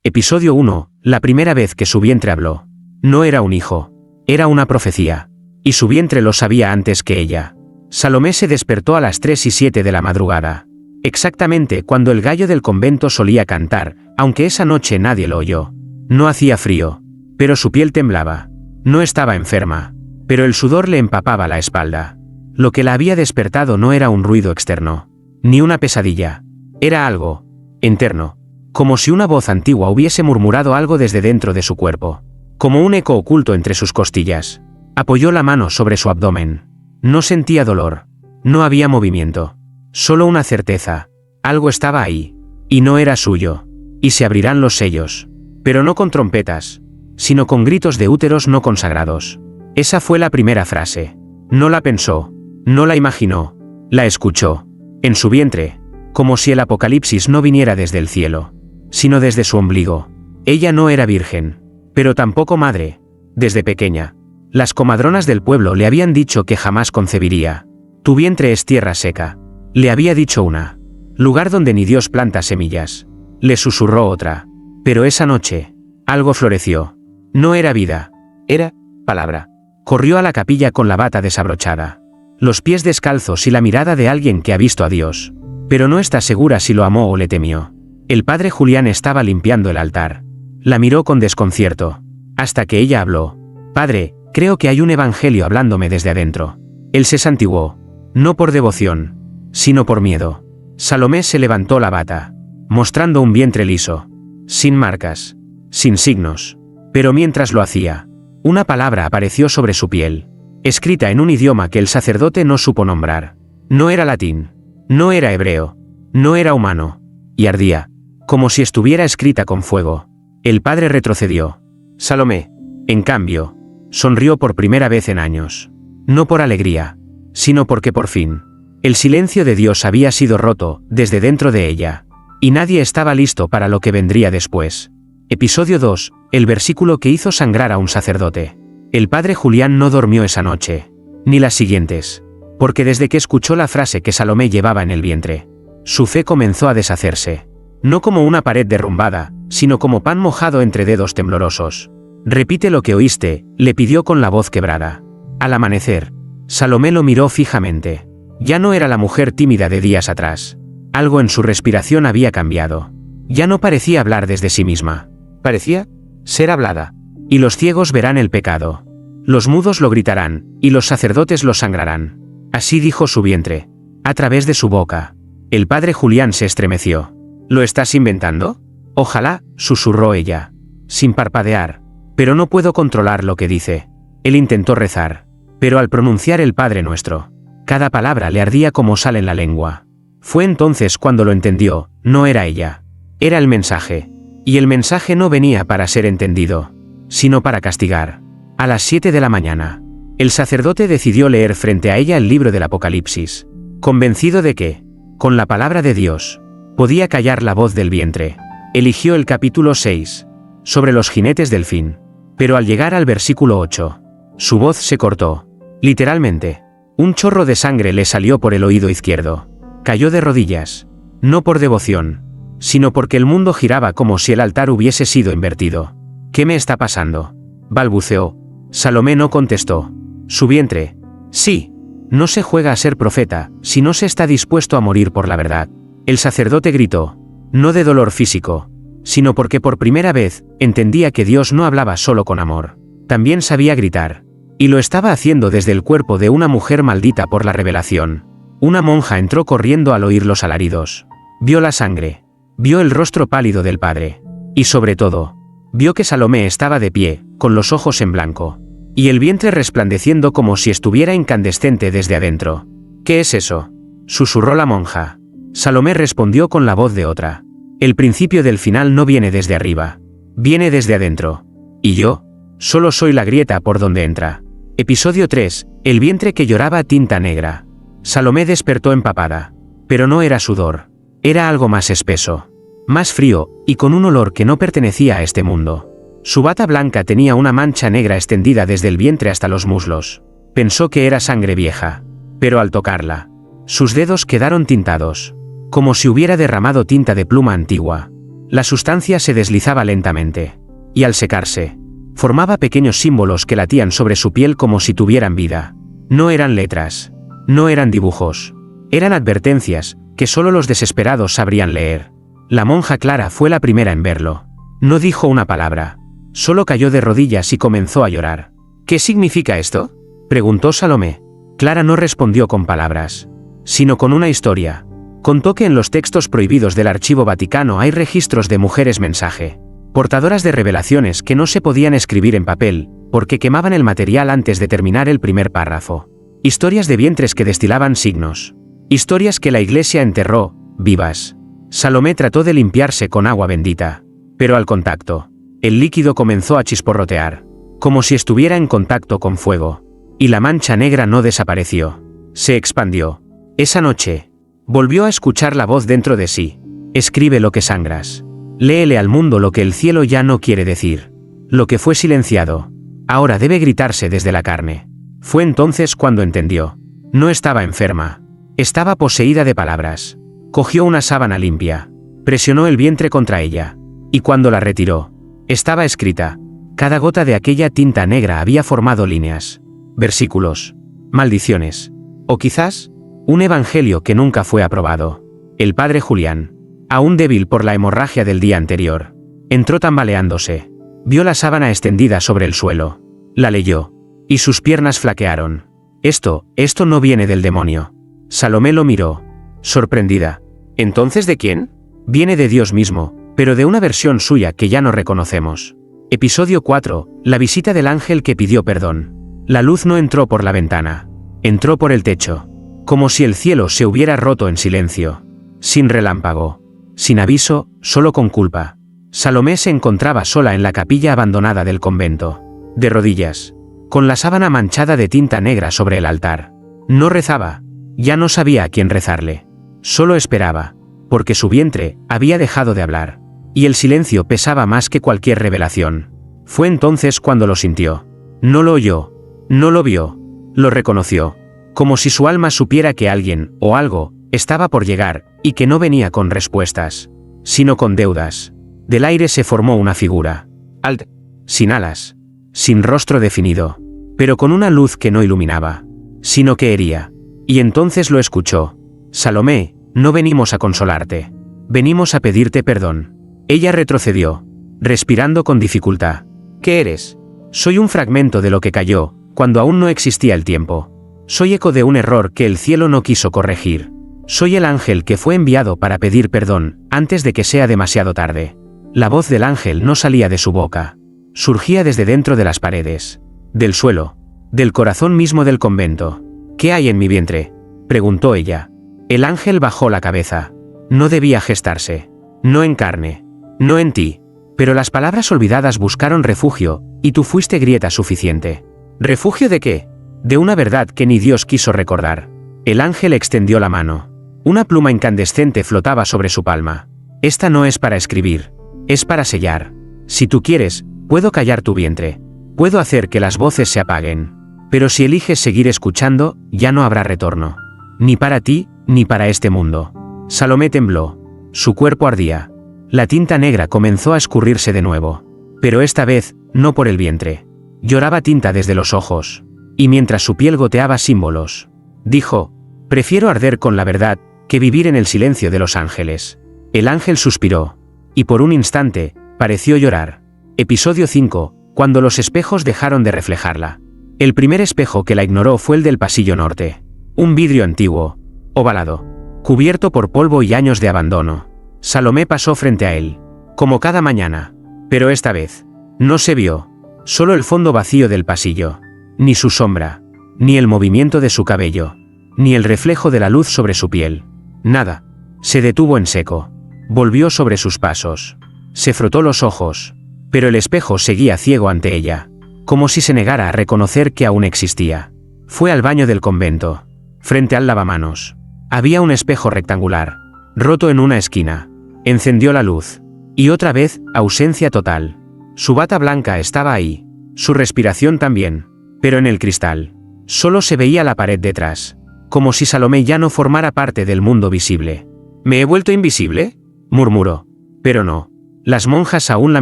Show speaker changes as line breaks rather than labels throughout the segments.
Episodio 1. La primera vez que su vientre habló. No era un hijo. Era una profecía. Y su vientre lo sabía antes que ella. Salomé se despertó a las 3:07 de la madrugada. Exactamente cuando el gallo del convento solía cantar, aunque esa noche nadie lo oyó. No hacía frío. Pero su piel temblaba. No estaba enferma. Pero el sudor le empapaba la espalda. Lo que la había despertado no era un ruido externo. Ni una pesadilla. Era algo interno. Como si una voz antigua hubiese murmurado algo desde dentro de su cuerpo. Como un eco oculto entre sus costillas. Apoyó la mano sobre su abdomen. No sentía dolor. No había movimiento. Solo una certeza. Algo estaba ahí. Y no era suyo. Y se abrirán los sellos. Pero no con trompetas, sino con gritos de úteros no consagrados. Esa fue la primera frase. No la pensó. No la imaginó. La escuchó. En su vientre. Como si el apocalipsis no viniera desde el cielo, sino desde su ombligo. Ella no era virgen. Pero tampoco madre. Desde pequeña. Las comadronas del pueblo le habían dicho que jamás concebiría. Tu vientre es tierra seca. Le había dicho una. Lugar donde ni Dios planta semillas. Le susurró otra. Pero esa noche, algo floreció. No era vida. Era palabra. Corrió a la capilla con la bata desabrochada. Los pies descalzos y la mirada de alguien que ha visto a Dios. Pero no está segura si lo amó o le temió. El padre Julián estaba limpiando el altar. La miró con desconcierto. Hasta que ella habló. Padre, creo que hay un evangelio hablándome desde adentro. Él se santiguó. No por devoción, sino por miedo. Salomé se levantó la bata, mostrando un vientre liso. Sin marcas. Sin signos. Pero mientras lo hacía, una palabra apareció sobre su piel. Escrita en un idioma que el sacerdote no supo nombrar. No era latín. No era hebreo. No era humano. Y ardía. Como si estuviera escrita con fuego. El padre retrocedió. Salomé, en cambio, sonrió por primera vez en años. No por alegría, sino porque por fin, el silencio de Dios había sido roto desde dentro de ella. Y nadie estaba listo para lo que vendría después. Episodio 2. El versículo que hizo sangrar a un sacerdote. El padre Julián no durmió esa noche. Ni las siguientes. Porque desde que escuchó la frase que Salomé llevaba en el vientre, su fe comenzó a deshacerse. No como una pared derrumbada, sino como pan mojado entre dedos temblorosos. Repite lo que oíste, le pidió con la voz quebrada. Al amanecer, Salomé lo miró fijamente. Ya no era la mujer tímida de días atrás. Algo en su respiración había cambiado. Ya no parecía hablar desde sí misma. Parecía ser hablada. Y los ciegos verán el pecado. Los mudos lo gritarán, y los sacerdotes lo sangrarán. Así dijo su vientre. A través de su boca. El padre Julián se estremeció. ¿Lo estás inventando? Ojalá, susurró ella. Sin parpadear. Pero no puedo controlar lo que dice. Él intentó rezar. Pero al pronunciar el Padre Nuestro, cada palabra le ardía como sal en la lengua. Fue entonces cuando lo entendió. No era ella. Era el mensaje. Y el mensaje no venía para ser entendido, sino para castigar. A las 7 de la mañana, el sacerdote decidió leer frente a ella el libro del Apocalipsis, convencido de que, con la palabra de Dios, podía callar la voz del vientre. Eligió el capítulo 6, sobre los jinetes del fin. Pero al llegar al versículo 8, su voz se cortó. Literalmente, un chorro de sangre le salió por el oído izquierdo. Cayó de rodillas, no por devoción, sino porque el mundo giraba como si el altar hubiese sido invertido. ¿Qué me está pasando?, balbuceó. Salomé no contestó. Su vientre. Sí. No se juega a ser profeta, si no se está dispuesto a morir por la verdad. El sacerdote gritó. No de dolor físico, sino porque por primera vez, entendía que Dios no hablaba solo con amor. También sabía gritar. Y lo estaba haciendo desde el cuerpo de una mujer maldita por la revelación. Una monja entró corriendo al oír los alaridos. Vio la sangre. Vio el rostro pálido del padre. Y sobre todo, vio que Salomé estaba de pie, con los ojos en blanco. Y el vientre resplandeciendo como si estuviera incandescente desde adentro. ¿Qué es eso?, susurró la monja. Salomé respondió con la voz de otra. El principio del final no viene desde arriba. Viene desde adentro. ¿Y yo? Solo soy la grieta por donde entra. Episodio 3. El vientre que lloraba tinta negra. Salomé despertó empapada. Pero no era sudor. Era algo más espeso. Más frío, y con un olor que no pertenecía a este mundo. Su bata blanca tenía una mancha negra extendida desde el vientre hasta los muslos. Pensó que era sangre vieja. Pero al tocarla, sus dedos quedaron tintados. Como si hubiera derramado tinta de pluma antigua. La sustancia se deslizaba lentamente. Y al secarse, formaba pequeños símbolos que latían sobre su piel como si tuvieran vida. No eran letras. No eran dibujos. Eran advertencias, que solo los desesperados sabrían leer. La monja Clara fue la primera en verlo. No dijo una palabra. Solo cayó de rodillas y comenzó a llorar. ¿Qué significa esto?, preguntó Salomé. Clara no respondió con palabras, sino con una historia. Contó que en los textos prohibidos del Archivo Vaticano hay registros de mujeres mensaje, portadoras de revelaciones que no se podían escribir en papel, porque quemaban el material antes de terminar el primer párrafo. Historias de vientres que destilaban signos. Historias que la Iglesia enterró, vivas. Salomé trató de limpiarse con agua bendita, pero al contacto, el líquido comenzó a chisporrotear, como si estuviera en contacto con fuego. Y la mancha negra no desapareció. Se expandió. Esa noche, volvió a escuchar la voz dentro de sí. Escribe lo que sangras. Léele al mundo lo que el cielo ya no quiere decir. Lo que fue silenciado, ahora debe gritarse desde la carne. Fue entonces cuando entendió. No estaba enferma. Estaba poseída de palabras. Cogió una sábana limpia. Presionó el vientre contra ella. Y cuando la retiró, estaba escrita. Cada gota de aquella tinta negra había formado líneas, versículos, maldiciones. O quizás, un evangelio que nunca fue aprobado. El padre Julián, aún débil por la hemorragia del día anterior, entró tambaleándose. Vio la sábana extendida sobre el suelo. La leyó. Y sus piernas flaquearon. Esto no viene del demonio. Salomé lo miró, sorprendida. ¿Entonces de quién? Viene de Dios mismo, pero de una versión suya que ya no reconocemos. Episodio 4. La visita del ángel que pidió perdón. La luz no entró por la ventana. Entró por el techo. Como si el cielo se hubiera roto en silencio. Sin relámpago. Sin aviso, solo con culpa. Salomé se encontraba sola en la capilla abandonada del convento. De rodillas. Con la sábana manchada de tinta negra sobre el altar. No rezaba. Ya no sabía a quién rezarle. Solo esperaba. Porque su vientre había dejado de hablar. Y el silencio pesaba más que cualquier revelación. Fue entonces cuando lo sintió. No lo oyó. No lo vio. Lo reconoció. Como si su alma supiera que alguien, o algo, estaba por llegar, y que no venía con respuestas, sino con deudas. Del aire se formó una figura. Alta. Sin alas. Sin rostro definido. Pero con una luz que no iluminaba, sino que hería. Y entonces lo escuchó. Salomé, no venimos a consolarte. Venimos a pedirte perdón. Ella retrocedió, respirando con dificultad. ¿Qué eres? Soy un fragmento de lo que cayó, cuando aún no existía el tiempo. Soy eco de un error que el cielo no quiso corregir. Soy el ángel que fue enviado para pedir perdón, antes de que sea demasiado tarde. La voz del ángel no salía de su boca. Surgía desde dentro de las paredes, del suelo, del corazón mismo del convento. ¿Qué hay en mi vientre?, preguntó ella. El ángel bajó la cabeza. No debía gestarse. No en carne. No en ti. Pero las palabras olvidadas buscaron refugio, y tú fuiste grieta suficiente. ¿Refugio de qué? De una verdad que ni Dios quiso recordar. El ángel extendió la mano. Una pluma incandescente flotaba sobre su palma. Esta no es para escribir. Es para sellar. Si tú quieres, puedo callar tu vientre. Puedo hacer que las voces se apaguen. Pero si eliges seguir escuchando, ya no habrá retorno. Ni para ti, ni para este mundo. Salomé tembló. Su cuerpo ardía. La tinta negra comenzó a escurrirse de nuevo. Pero esta vez, no por el vientre. Lloraba tinta desde los ojos. Y mientras su piel goteaba símbolos, dijo: prefiero arder con la verdad, que vivir en el silencio de los ángeles. El ángel suspiró. Y por un instante, pareció llorar. Episodio 5. Cuando los espejos dejaron de reflejarla. El primer espejo que la ignoró fue el del pasillo norte. Un vidrio antiguo, ovalado, cubierto por polvo y años de abandono. Salomé pasó frente a él, como cada mañana. Pero esta vez, no se vio. Solo el fondo vacío del pasillo. Ni su sombra. Ni el movimiento de su cabello. Ni el reflejo de la luz sobre su piel. Nada. Se detuvo en seco. Volvió sobre sus pasos. Se frotó los ojos. Pero el espejo seguía ciego ante ella. Como si se negara a reconocer que aún existía. Fue al baño del convento. Frente al lavamanos. Había un espejo rectangular, roto en una esquina. Encendió la luz. Y otra vez, ausencia total. Su bata blanca estaba ahí. Su respiración también. Pero en el cristal, solo se veía la pared detrás. Como si Salomé ya no formara parte del mundo visible. ¿Me he vuelto invisible?, murmuró. Pero no. Las monjas aún la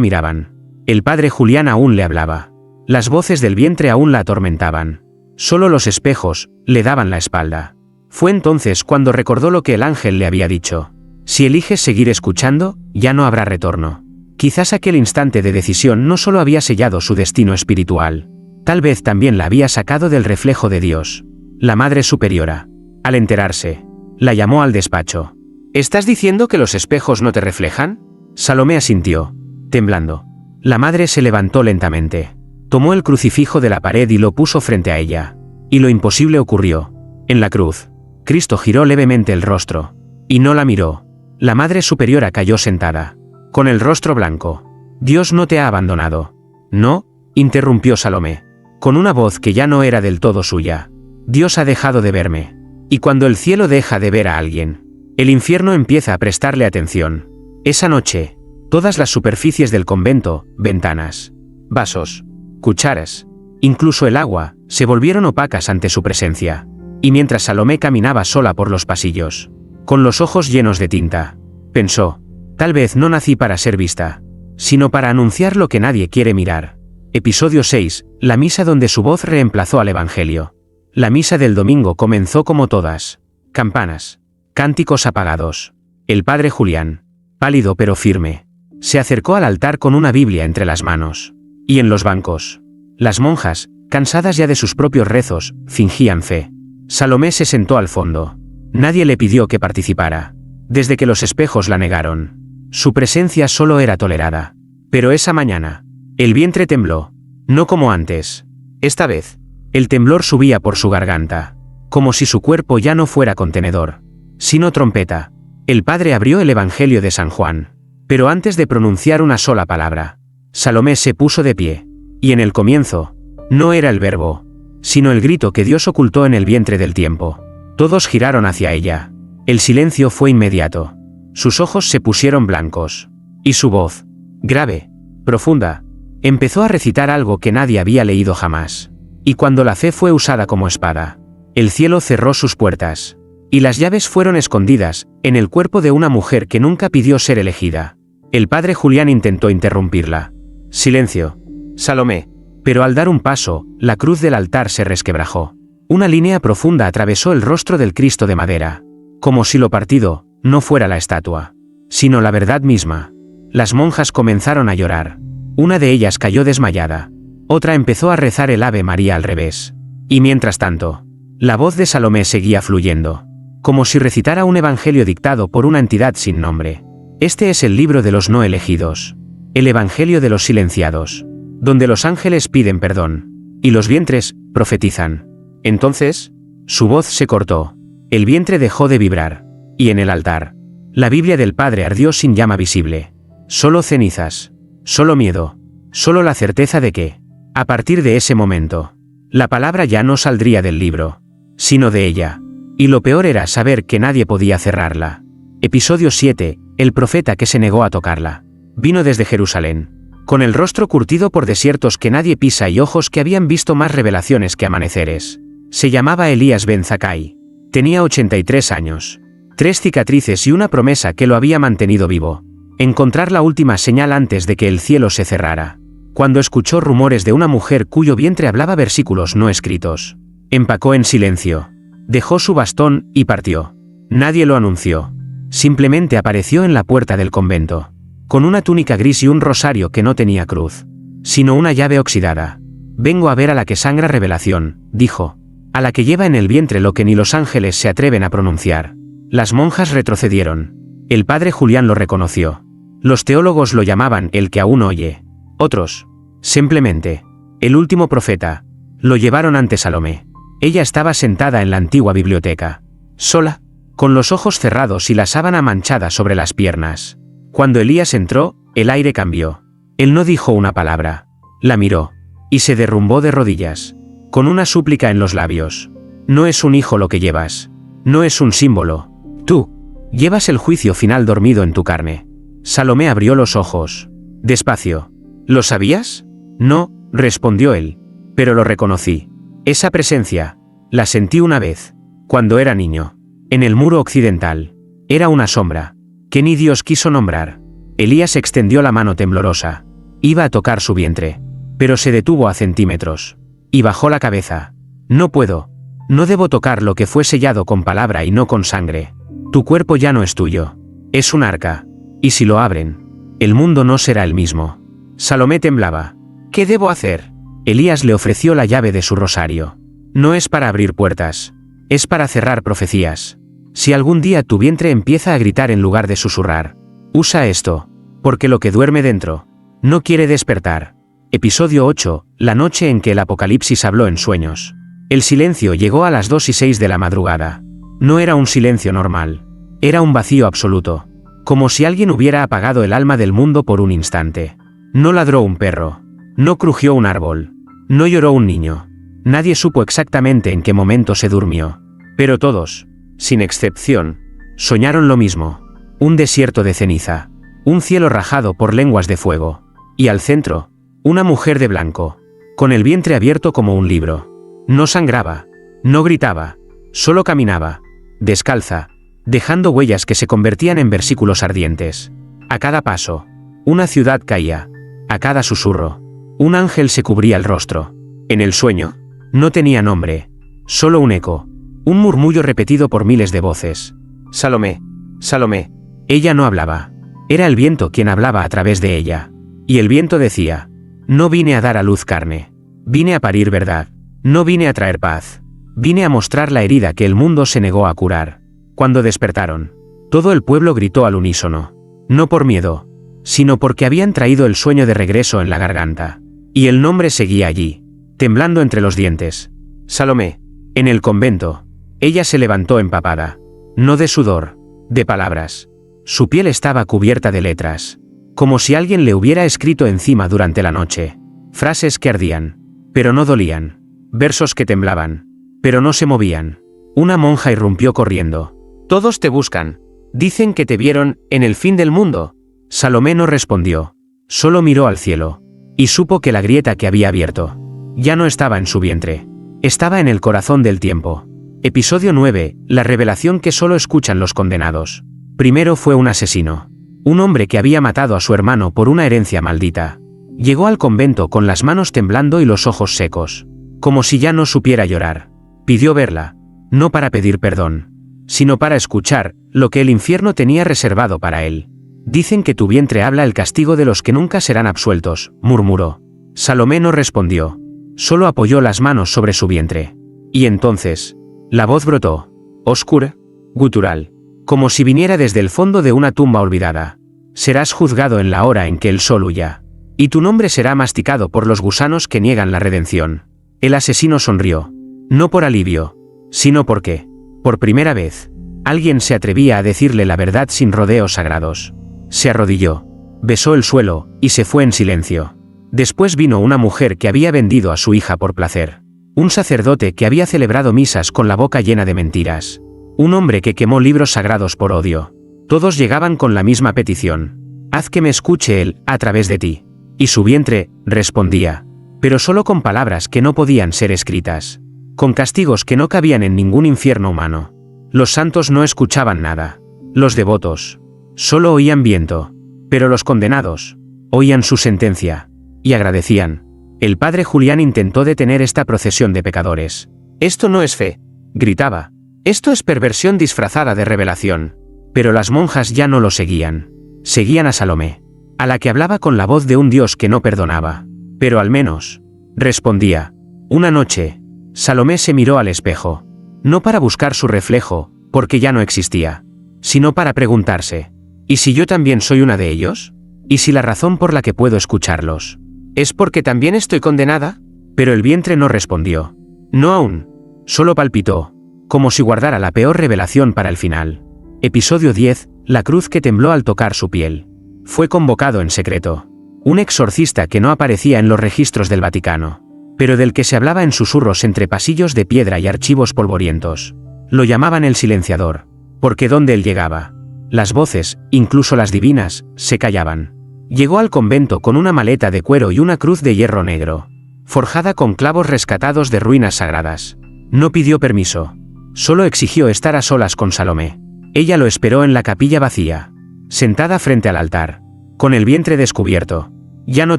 miraban. El padre Julián aún le hablaba. Las voces del vientre aún la atormentaban. Solo los espejos le daban la espalda. Fue entonces cuando recordó lo que el ángel le había dicho. Si eliges seguir escuchando, ya no habrá retorno. Quizás aquel instante de decisión no solo había sellado su destino espiritual, tal vez también la había sacado del reflejo de Dios, la Madre Superiora. Al enterarse, la llamó al despacho. ¿Estás diciendo que los espejos no te reflejan? Salomé asintió, temblando. La madre se levantó lentamente. Tomó el crucifijo de la pared y lo puso frente a ella. Y lo imposible ocurrió. En la cruz, Cristo giró levemente el rostro. Y no la miró. La Madre Superiora cayó sentada, con el rostro blanco. Dios no te ha abandonado. No, interrumpió Salomé, con una voz que ya no era del todo suya. Dios ha dejado de verme. Y cuando el cielo deja de ver a alguien, el infierno empieza a prestarle atención. Esa noche, todas las superficies del convento, ventanas, vasos, cucharas, incluso el agua, se volvieron opacas ante su presencia. Y mientras Salomé caminaba sola por los pasillos, con los ojos llenos de tinta, pensó, tal vez no nací para ser vista, sino para anunciar lo que nadie quiere mirar. Episodio 6, la misa donde su voz reemplazó al Evangelio. La misa del domingo comenzó como todas. Campanas, cánticos apagados. El padre Julián, pálido pero firme, se acercó al altar con una Biblia entre las manos. Y en los bancos, las monjas, cansadas ya de sus propios rezos, fingían fe. Salomé se sentó al fondo. Nadie le pidió que participara. Desde que los espejos la negaron, su presencia solo era tolerada. Pero esa mañana, el vientre tembló. No como antes. Esta vez, el temblor subía por su garganta, como si su cuerpo ya no fuera contenedor, sino trompeta. El padre abrió el Evangelio de San Juan. Pero antes de pronunciar una sola palabra, Salomé se puso de pie. Y en el comienzo, no era el verbo, sino el grito que Dios ocultó en el vientre del tiempo. Todos giraron hacia ella. El silencio fue inmediato. Sus ojos se pusieron blancos. Y su voz, grave, profunda, empezó a recitar algo que nadie había leído jamás. Y cuando la fe fue usada como espada, el cielo cerró sus puertas. Y las llaves fueron escondidas en el cuerpo de una mujer que nunca pidió ser elegida. El padre Julián intentó interrumpirla. Silencio, Salomé. Pero al dar un paso, la cruz del altar se resquebrajó. Una línea profunda atravesó el rostro del Cristo de madera, como si lo partido no fuera la estatua, sino la verdad misma. Las monjas comenzaron a llorar. Una de ellas cayó desmayada. Otra empezó a rezar el Ave María al revés. Y mientras tanto, la voz de Salomé seguía fluyendo, como si recitara un evangelio dictado por una entidad sin nombre. Este es el libro de los no elegidos, el evangelio de los silenciados, donde los ángeles piden perdón, y los vientres profetizan. Entonces, su voz se cortó, el vientre dejó de vibrar, y en el altar, la Biblia del Padre ardió sin llama visible. Solo cenizas, solo miedo, solo la certeza de que, a partir de ese momento, la palabra ya no saldría del libro, sino de ella. Y lo peor era saber que nadie podía cerrarla. Episodio 7, el profeta que se negó a tocarla. Vino desde Jerusalén, con el rostro curtido por desiertos que nadie pisa y ojos que habían visto más revelaciones que amaneceres. Se llamaba Elías ben Zakkai. Tenía 83 años, 3 cicatrices y una promesa que lo había mantenido vivo: encontrar la última señal antes de que el cielo se cerrara. Cuando escuchó rumores de una mujer cuyo vientre hablaba versículos no escritos, empacó en silencio. Dejó su bastón y partió. Nadie lo anunció. Simplemente apareció en la puerta del convento, con una túnica gris y un rosario que no tenía cruz, sino una llave oxidada. Vengo a ver a la que sangra revelación, dijo, a la que lleva en el vientre lo que ni los ángeles se atreven a pronunciar. Las monjas retrocedieron. El padre Julián lo reconoció. Los teólogos lo llamaban el que aún oye. Otros, simplemente, el último profeta. Lo llevaron ante Salomé. Ella estaba sentada en la antigua biblioteca, sola, con los ojos cerrados y la sábana manchada sobre las piernas. Cuando Elías entró, el aire cambió. Él no dijo una palabra. La miró, y se derrumbó de rodillas, con una súplica en los labios. No es un hijo lo que llevas. No es un símbolo. Tú llevas el juicio final dormido en tu carne. Salomé abrió los ojos. Despacio. ¿Lo sabías? No, respondió él. Pero lo reconocí. Esa presencia, la sentí una vez, cuando era niño, en el muro occidental. Era una sombra, que ni Dios quiso nombrar. Elías extendió la mano temblorosa. Iba a tocar su vientre. Pero se detuvo a centímetros. Y bajó la cabeza. No puedo. No debo tocar lo que fue sellado con palabra y no con sangre. Tu cuerpo ya no es tuyo. Es un arca. Y si lo abren, el mundo no será el mismo. Salomé temblaba. ¿Qué debo hacer? Elías le ofreció la llave de su rosario. No es para abrir puertas. Es para cerrar profecías. Si algún día tu vientre empieza a gritar en lugar de susurrar, usa esto, porque lo que duerme dentro no quiere despertar. Episodio 8, la noche en que el Apocalipsis habló en sueños. El silencio llegó a las 2:06 de la madrugada. No era un silencio normal. Era un vacío absoluto. Como si alguien hubiera apagado el alma del mundo por un instante. No ladró un perro. No crujió un árbol. No lloró un niño. Nadie supo exactamente en qué momento se durmió. Pero todos, sin excepción, soñaron lo mismo. Un desierto de ceniza. Un cielo rajado por lenguas de fuego. Y al centro, una mujer de blanco, con el vientre abierto como un libro. No sangraba. No gritaba. Solo caminaba, descalza, dejando huellas que se convertían en versículos ardientes. A cada paso, una ciudad caía. A cada susurro, un ángel se cubría el rostro. En el sueño, no tenía nombre, solo un eco, un murmullo repetido por miles de voces. Salomé, Salomé. Ella no hablaba. Era el viento quien hablaba a través de ella. Y el viento decía, no vine a dar a luz carne. Vine a parir verdad. No vine a traer paz. Vine a mostrar la herida que el mundo se negó a curar. Cuando despertaron, todo el pueblo gritó al unísono. No por miedo, sino porque habían traído el sueño de regreso en la garganta. Y el nombre seguía allí, temblando entre los dientes. Salomé. En el convento, ella se levantó empapada. No de sudor, de palabras. Su piel estaba cubierta de letras, como si alguien le hubiera escrito encima durante la noche. Frases que ardían, pero no dolían. Versos que temblaban, pero no se movían. Una monja irrumpió corriendo. Todos te buscan. Dicen que te vieron en el fin del mundo. Salomé no respondió. Solo miró al cielo. Y supo que la grieta que había abierto ya no estaba en su vientre. Estaba en el corazón del tiempo. Episodio 9, la revelación que solo escuchan los condenados. Primero fue un asesino. Un hombre que había matado a su hermano por una herencia maldita. Llegó al convento con las manos temblando y los ojos secos. Como si ya no supiera llorar. Pidió verla. No para pedir perdón, sino para escuchar lo que el infierno tenía reservado para él. Dicen que tu vientre habla el castigo de los que nunca serán absueltos, murmuró. Salomé no respondió. Solo apoyó las manos sobre su vientre. Y entonces, la voz brotó. Oscura, gutural. Como si viniera desde el fondo de una tumba olvidada. Serás juzgado en la hora en que el sol huya. Y tu nombre será masticado por los gusanos que niegan la redención. El asesino sonrió. No por alivio, sino porque, por primera vez, alguien se atrevía a decirle la verdad sin rodeos sagrados. Se arrodilló, besó el suelo, y se fue en silencio. Después vino una mujer que había vendido a su hija por placer. Un sacerdote que había celebrado misas con la boca llena de mentiras. Un hombre que quemó libros sagrados por odio. Todos llegaban con la misma petición. Haz que me escuche él, a través de ti. Y su vientre, respondía. Pero solo con palabras que no podían ser escritas. Con castigos que no cabían en ningún infierno humano. Los santos no escuchaban nada. Los devotos solo oían viento. Pero los condenados oían su sentencia. Y agradecían. El padre Julián intentó detener esta procesión de pecadores. Esto no es fe, gritaba. Esto es perversión disfrazada de revelación. Pero las monjas ya no lo seguían. Seguían a Salomé, a la que hablaba con la voz de un Dios que no perdonaba. Pero al menos, respondía. Una noche, Salomé se miró al espejo. No para buscar su reflejo, porque ya no existía, sino para preguntarse, ¿y si yo también soy una de ellos? ¿Y si la razón por la que puedo escucharlos es porque también estoy condenada? Pero el vientre no respondió. No aún. Solo palpitó, como si guardara la peor revelación para el final. Episodio 10, la cruz que tembló al tocar su piel. Fue convocado en secreto. Un exorcista que no aparecía en los registros del Vaticano, pero del que se hablaba en susurros entre pasillos de piedra y archivos polvorientos. Lo llamaban el silenciador, porque donde él llegaba, las voces, incluso las divinas, se callaban. Llegó al convento con una maleta de cuero y una cruz de hierro negro, forjada con clavos rescatados de ruinas sagradas. No pidió permiso, solo exigió estar a solas con Salomé. Ella lo esperó en la capilla vacía, sentada frente al altar. con el vientre descubierto. Ya no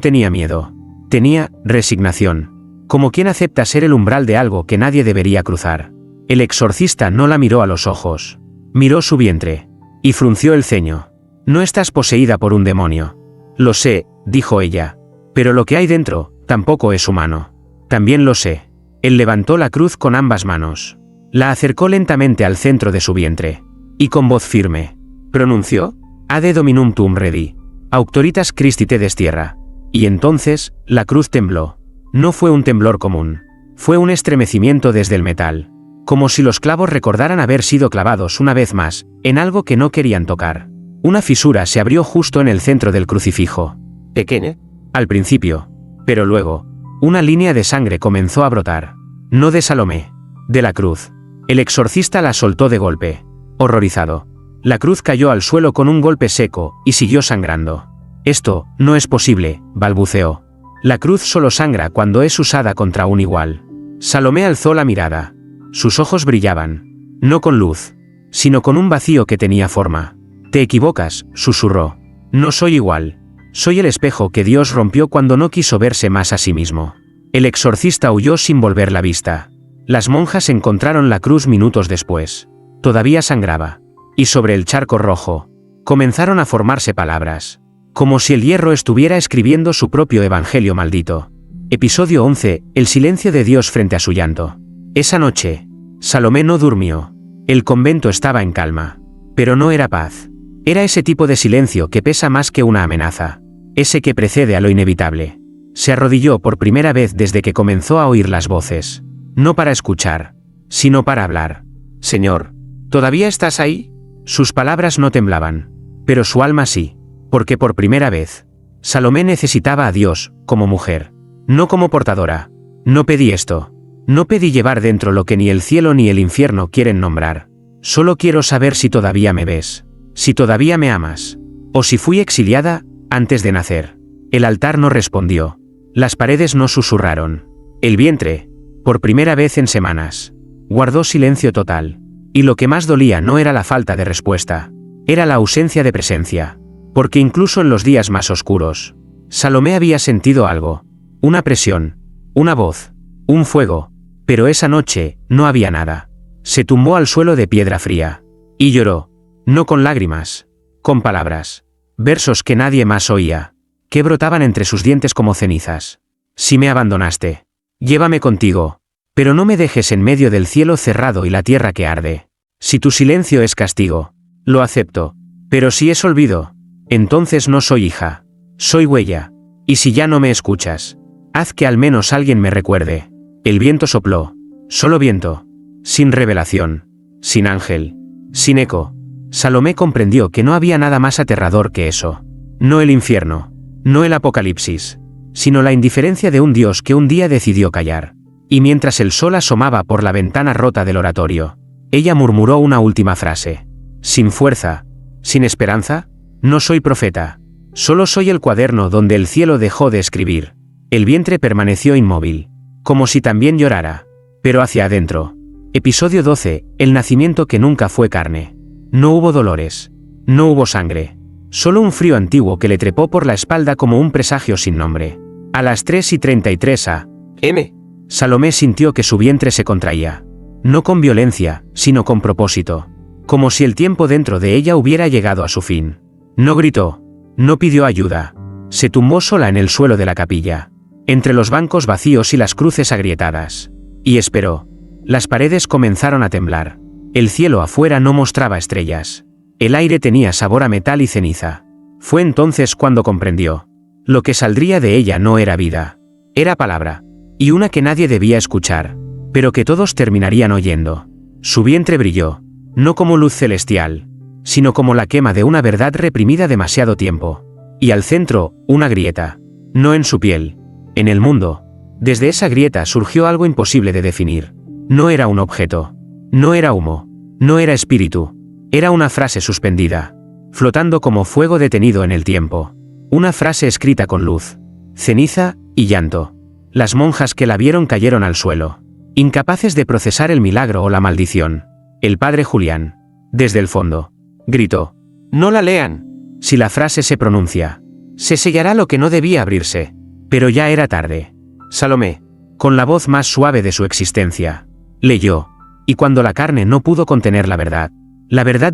tenía miedo. Tenía resignación. Como quien acepta ser el umbral de algo que nadie debería cruzar. El exorcista no la miró a los ojos. Miró su vientre. Y frunció el ceño. No estás poseída por un demonio. Lo sé, dijo ella. Pero lo que hay dentro, tampoco es humano. También lo sé. Él levantó la cruz con ambas manos. La acercó lentamente al centro de su vientre. Y con voz firme, pronunció, Ade dominum tum redi. Auctoritas Christi te destierra. Y entonces, la cruz tembló. No fue un temblor común. Fue un estremecimiento desde el metal. Como si los clavos recordaran haber sido clavados una vez más, en algo que no querían tocar. Una fisura se abrió justo en el centro del crucifijo.
¿Pequeña?
Al principio. Pero luego, una línea de sangre comenzó a brotar. No de Salomé. De la cruz. El exorcista la soltó de golpe. Horrorizado. La cruz cayó al suelo con un golpe seco, y siguió sangrando. Esto, no es posible, balbuceó. La cruz solo sangra cuando es usada contra un igual. Salomé alzó la mirada. Sus ojos brillaban. No con luz, sino con un vacío que tenía forma. Te equivocas, susurró. No soy igual. Soy el espejo que Dios rompió cuando no quiso verse más a sí mismo. El exorcista huyó sin volver la vista. Las monjas encontraron la cruz minutos después. Todavía sangraba. Y sobre el charco rojo, comenzaron a formarse palabras. Como si el hierro estuviera escribiendo su propio evangelio maldito. Episodio 11. El silencio de Dios frente a su llanto. Esa noche, Salomé no durmió. El convento estaba en calma. Pero no era paz. Era ese tipo de silencio que pesa más que una amenaza. Ese que precede a lo inevitable. Se arrodilló por primera vez desde que comenzó a oír las voces. No para escuchar, sino para hablar. Señor, ¿todavía estás ahí? Sus palabras no temblaban. Pero su alma sí. Porque por primera vez, Salomé necesitaba a Dios, como mujer. No como portadora. No pedí esto. No pedí llevar dentro lo que ni el cielo ni el infierno quieren nombrar. Solo quiero saber si todavía me ves. Si todavía me amas. O si fui exiliada, antes de nacer. El altar no respondió. Las paredes no susurraron. El vientre, por primera vez en semanas, guardó silencio total. Y lo que más dolía no era la falta de respuesta. Era la ausencia de presencia. Porque incluso en los días más oscuros, Salomé había sentido algo. Una presión. Una voz. Un fuego. Pero esa noche, no había nada. Se tumbó al suelo de piedra fría. Y lloró. No con lágrimas. Con palabras. Versos que nadie más oía. Que brotaban entre sus dientes como cenizas. Si me abandonaste, llévame contigo. Pero no me dejes en medio del cielo cerrado y la tierra que arde. Si tu silencio es castigo, lo acepto. Pero si es olvido, entonces no soy hija. Soy huella. Y si ya no me escuchas, haz que al menos alguien me recuerde. El viento sopló. Solo viento. Sin revelación. Sin ángel. Sin eco. Salomé comprendió que no había nada más aterrador que eso. No el infierno. No el apocalipsis. Sino la indiferencia de un Dios que un día decidió callar. Y mientras el sol asomaba por la ventana rota del oratorio, ella murmuró una última frase. Sin fuerza. Sin esperanza. No soy profeta. Solo soy el cuaderno donde el cielo dejó de escribir. El vientre permaneció inmóvil. Como si también llorara. Pero hacia adentro. Episodio 12. El nacimiento que nunca fue carne. No hubo dolores. No hubo sangre. Solo un frío antiguo que le trepó por la espalda como un presagio sin nombre. A las 3:33 a.m. Salomé sintió que su vientre se contraía. No con violencia, sino con propósito. Como si el tiempo dentro de ella hubiera llegado a su fin. No gritó. No pidió ayuda. Se tumbó sola en el suelo de la capilla. Entre los bancos vacíos y las cruces agrietadas. Y esperó. Las paredes comenzaron a temblar. El cielo afuera no mostraba estrellas. El aire tenía sabor a metal y ceniza. Fue entonces cuando comprendió. Lo que saldría de ella no era vida. Era palabra. Y una que nadie debía escuchar. Pero que todos terminarían oyendo. Su vientre brilló. No como luz celestial. Sino como la quema de una verdad reprimida demasiado tiempo. Y al centro, una grieta. No en su piel. En el mundo. Desde esa grieta surgió algo imposible de definir. No era un objeto. No era humo. No era espíritu. Era una frase suspendida. Flotando como fuego detenido en el tiempo. Una frase escrita con luz. Ceniza y llanto. Las monjas que la vieron cayeron al suelo. Incapaces de procesar el milagro o la maldición. El padre Julián, desde el fondo, gritó. No la lean. Si la frase se pronuncia, Se sellará lo que no debía abrirse. Pero ya era tarde. Salomé, con la voz más suave de su existencia, leyó. Y cuando la carne no pudo contener la verdad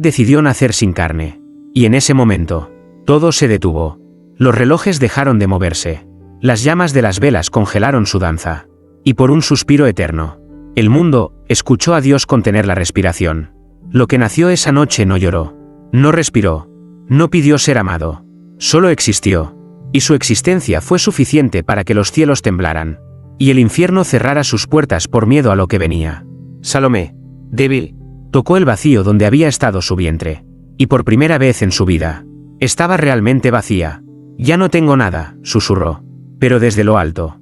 decidió nacer sin carne. Y en ese momento, todo se detuvo. Los relojes dejaron de moverse. Las llamas de las velas congelaron su danza. Y por un suspiro eterno, el mundo escuchó a Dios contener la respiración. Lo que nació esa noche no lloró, no respiró, no pidió ser amado. Solo existió. Y su existencia fue suficiente para que los cielos temblaran. Y el infierno cerrara sus puertas por miedo a lo que venía. Salomé, débil, tocó el vacío donde había estado su vientre. Y por primera vez en su vida, estaba realmente vacía. Ya no tengo nada, susurró. Pero desde lo alto,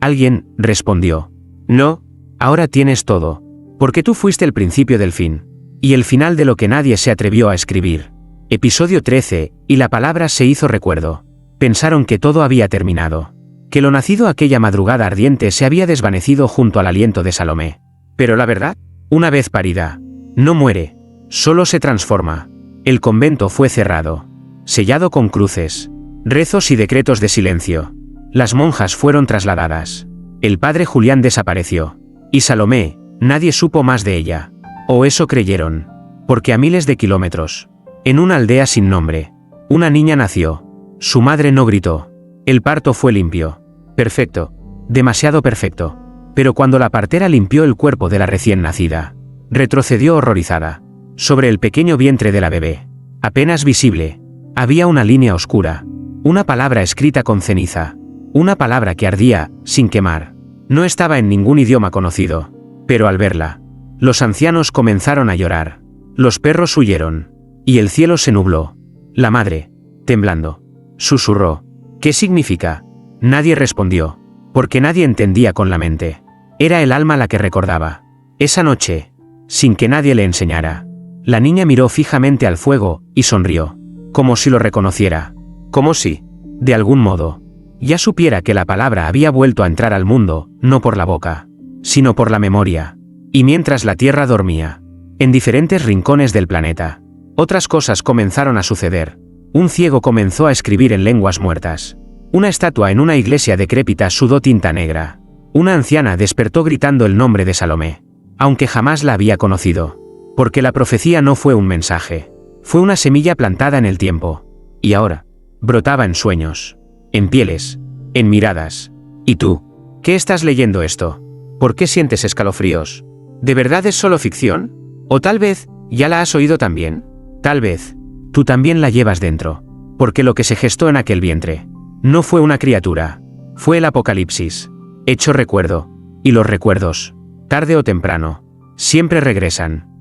alguien, respondió. No, ahora tienes todo. Porque tú fuiste el principio del fin. Y el final de lo que nadie se atrevió a escribir. Episodio 13, y la palabra se hizo recuerdo. Pensaron que todo había terminado. Que lo nacido aquella madrugada ardiente se había desvanecido junto al aliento de Salomé. Pero la verdad, una vez parida, no muere, solo se transforma. El convento fue cerrado, sellado con cruces, rezos y decretos de silencio. Las monjas fueron trasladadas. El padre Julián desapareció. Y Salomé, nadie supo más de ella. O eso creyeron. Porque a miles de kilómetros, en una aldea sin nombre, una niña nació. Su madre no gritó. El parto fue limpio. Perfecto. Demasiado perfecto. Pero cuando la partera limpió el cuerpo de la recién nacida, retrocedió horrorizada. Sobre el pequeño vientre de la bebé, apenas visible, había una línea oscura. Una palabra escrita con ceniza. Una palabra que ardía, sin quemar. No estaba en ningún idioma conocido. Pero al verla, los ancianos comenzaron a llorar. Los perros huyeron. Y el cielo se nubló. La madre, temblando, susurró. ¿Qué significa? Nadie respondió. Porque nadie entendía con la mente. Era el alma la que recordaba. Esa noche, sin que nadie le enseñara, la niña miró fijamente al fuego y sonrió. Como si lo reconociera. Como si, de algún modo, ya supiera que la palabra había vuelto a entrar al mundo, no por la boca, sino por la memoria. Y mientras la tierra dormía, en diferentes rincones del planeta, otras cosas comenzaron a suceder. Un ciego comenzó a escribir en lenguas muertas. Una estatua en una iglesia decrépita sudó tinta negra. Una anciana despertó gritando el nombre de Salomé, aunque jamás la había conocido. Porque la profecía no fue un mensaje. Fue una semilla plantada en el tiempo. Y ahora, brotaba en sueños, en pieles, en miradas. ¿Y tú? ¿Qué estás leyendo esto? ¿Por qué sientes escalofríos? ¿De verdad es solo ficción? ¿O tal vez, ya la has oído también? Tal vez, tú también la llevas dentro. Porque lo que se gestó en aquel vientre no fue una criatura, fue el apocalipsis, hecho recuerdo. Y los recuerdos, tarde o temprano, siempre regresan.